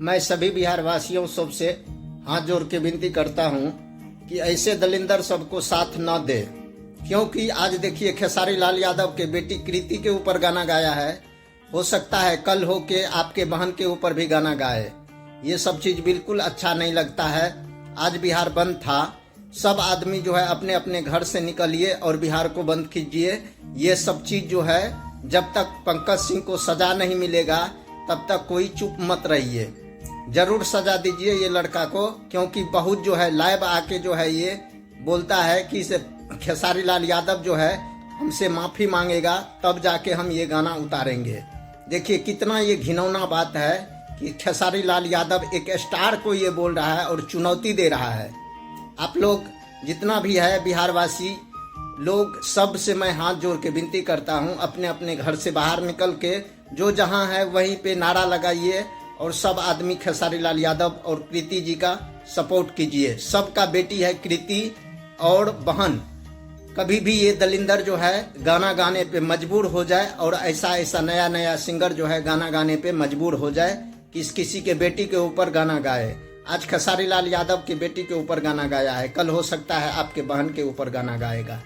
मैं सभी बिहार वासियों सबसे हाथ जोड़ के विनती करता हूं कि ऐसे दलिंदर सबको साथ न दे, क्योंकि आज देखिए खेसारी लाल यादव के बेटी कृति के ऊपर गाना गाया है। हो सकता है कल हो के आपके बहन के ऊपर भी गाना गाए। ये सब चीज बिल्कुल अच्छा नहीं लगता है। आज बिहार बंद था, सब आदमी जो है अपने अपने घर से निकलिए और बिहार को बंद कीजिए। ये सब चीज जो है जब तक पंकज सिंह को सजा नहीं मिलेगा तब तक कोई चुप मत रहिए। जरूर सजा दीजिए ये लड़का को, क्योंकि बहुत जो है लाइव आके जो है ये बोलता है कि इसे खेसारी लाल यादव जो है हमसे माफी मांगेगा तब जाके हम ये गाना उतारेंगे। देखिए कितना ये घिनौना बात है कि खेसारी लाल यादव एक स्टार को ये बोल रहा है और चुनौती दे रहा है। आप लोग जितना भी है बिहारवासी लोग, सब से मैं हाथ जोड़ के विनती करता हूं, अपने अपने घर से बाहर निकल के जो जहां है वहीं पे नारा लगाइए और सब आदमी खेसारी लाल यादव और कृति जी का सपोर्ट कीजिए। सबका बेटी है कृति और बहन। कभी भी ये दलिंदर जो है गाना गाने पे मजबूर हो जाए और ऐसा ऐसा नया नया सिंगर जो है गाना गाने पे मजबूर हो जाए कि किसी के बेटी के ऊपर गाना गाए। आज खेसारी लाल यादव की बेटी के ऊपर गाना गाया है, कल हो सकता है आपके बहन के ऊपर गाना गाएगा।